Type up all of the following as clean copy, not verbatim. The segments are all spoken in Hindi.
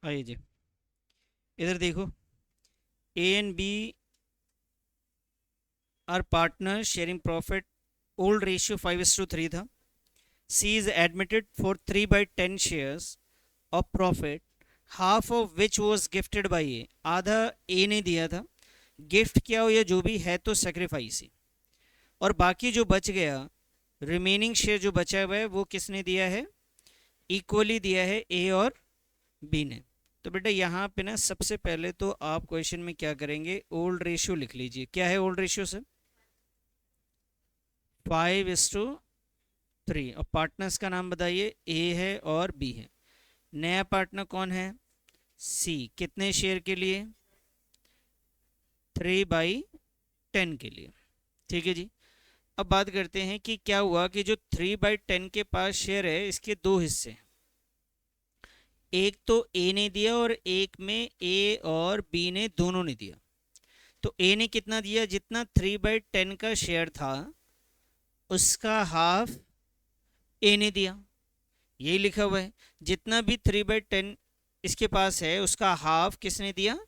आइए जी, इधर देखो। A and B are partner sharing profit. Old ratio 5:3 था। C is admitted for 3/10 shares of profit, half of which was gifted by A. आधा ए ने दिया था, गिफ्ट किया हो या जो भी है तो सेक्रीफाइस ही। और बाकी जो बच गया, रिमेनिंग शेयर जो बचा हुआ है वो किसने दिया है? इक्वली दिया है ए और बी ने। तो बेटा यहाँ पे ना सबसे पहले तो आप क्वेश्चन में क्या करेंगे, ओल्ड रेशियो लिख लीजिए। क्या है ओल्ड रेशियो से? 5:3। और पार्टनर्स का नाम बताइए, ए है और बी है। नया पार्टनर कौन है? सी। कितने शेयर के लिए? 3/10 के लिए। ठीक है जी। अब बात करते हैं कि क्या हुआ कि जो 3/10 के पास शेयर है, इसके दो हिस्से हैं। एक तो ए ने दिया और एक में ए और बी ने दोनों ने दिया। तो ए ने कितना दिया? जितना 3/10 का शेयर था उसका हाफ ए ने दिया, यही लिखा हुआ है। जितना भी 3/10 इसके पास है उसका हाफ किसने दिया?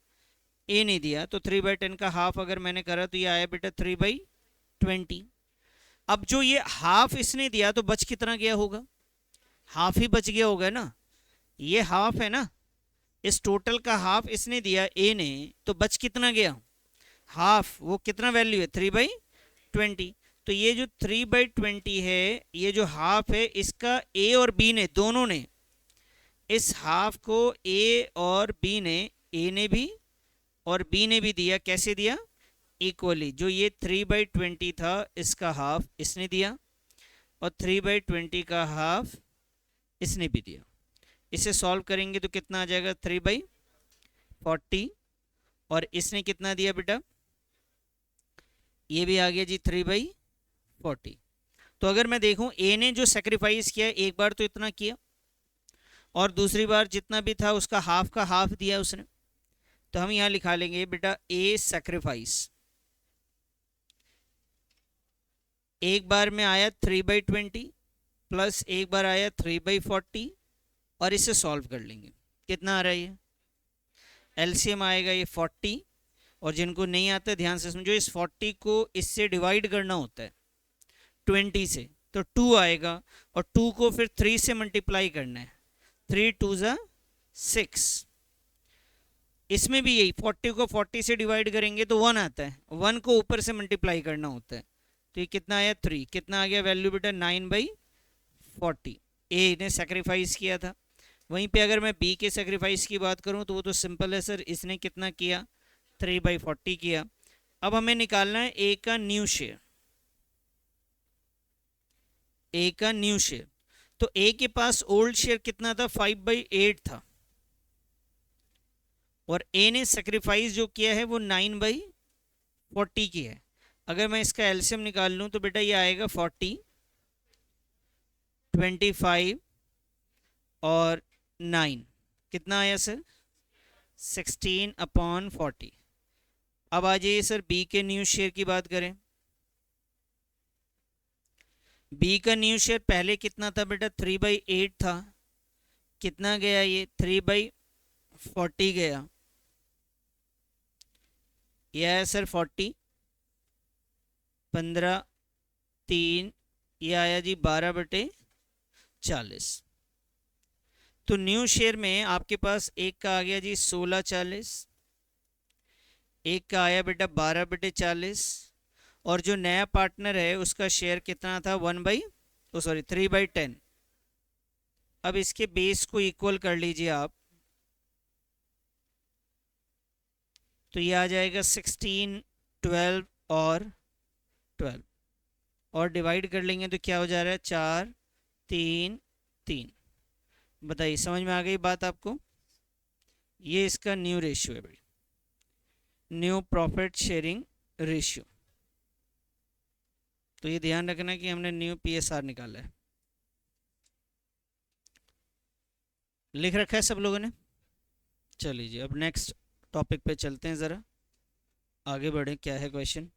ए ने दिया। तो 3/10 का हाफ अगर मैंने करा तो ये आया बेटा 3/20। अब जो ये हाफ इसने दिया तो बच कितना गया होगा? हाफ ही बच गया होगा ना। ये हाफ है ना, इस टोटल का हाफ इसने दिया ए ने, तो बच कितना गया? हाफ। वो कितना वैल्यू है? 3/20। तो ये जो 3/20 है, ये जो हाफ है, इसका ए और बी ने दोनों ने इस हाफ को ए और बी ने, ए ने भी और बी ने भी दिया। कैसे दिया? इक्वली। जो ये 3/20 था इसका हाफ इसने दिया और 3/20 का हाफ इसने भी दिया। इसे सॉल्व करेंगे तो कितना आ जाएगा? 3/40। और इसने कितना दिया बेटा? ये भी आ गया जी 3/40। तो अगर मैं देखूं, ए ने जो सेक्रीफाइस किया, एक बार तो इतना किया और दूसरी बार जितना भी था उसका हाफ का हाफ दिया उसने। तो हम यहां लिखा लेंगे बेटा ए सेक्रीफाइस। एक बार में आया 3/20 प्लस एक बार आया 3/40। और इसे सॉल्व कर लेंगे। कितना आ रहा है ये? एलसीएम आएगा ये 40। और जिनको नहीं आता ध्यान से समझो, इस 40 को इससे डिवाइड करना होता है 20 से, तो 2 आएगा। और 2 को फिर 3 से मल्टीप्लाई करना है। 3×2 = 6। इसमें भी यही 40 को 40 से डिवाइड करेंगे तो 1 आता है, 1 को ऊपर से मल्टीप्लाई करना होता है। तो ये कितना आया? 3। कितना आ गया वैल्यू बेटा? 9/40। ए ने सेक्रीफाइस किया था। वहीं पे अगर मैं बी के सेक्रीफाइस की बात करूं तो वो तो सिंपल है सर, इसने कितना किया? 3/40 किया। अब हमें निकालना है ए का न्यू शेयर। ए का न्यू शेयर। तो ए के पास ओल्ड शेयर कितना था? 5/8 था। और ए ने सेक्रीफाइस जो किया है वो 9/40 की है। अगर मैं इसका एलसीएम निकाल लूं तो बेटा ये आएगा 40, 25 और 9। कितना आया सर? 16/40। अब आ जाइए सर बी के न्यू शेयर की बात करें। बी का न्यू शेयर पहले कितना था बेटा? 3/8 था। कितना गया ये? 3/40 गया। यह है सर 40, 15, 3, ये आया जी 12/40। तो न्यू शेयर में आपके पास एक का आ गया जी 16/40, एक का आया बेटा 12/40। और जो नया पार्टनर है उसका शेयर कितना था? 3/10। अब इसके बेस को इक्वल कर लीजिए आप, तो ये आ जाएगा 16, 12 और 12। और डिवाइड कर लेंगे तो क्या हो जा रहा है? 4, 3, 3। बताइए समझ में आ गई बात आपको? ये इसका न्यू रेशियो है भाई, न्यू प्रॉफिट शेयरिंग रेशियो। तो ये ध्यान रखना कि हमने न्यू पीएसआर निकाला है। लिख रखा है सब लोगों ने? चलिए जी, अब नेक्स्ट टॉपिक पे चलते हैं, ज़रा आगे बढ़े। क्या है क्वेश्चन?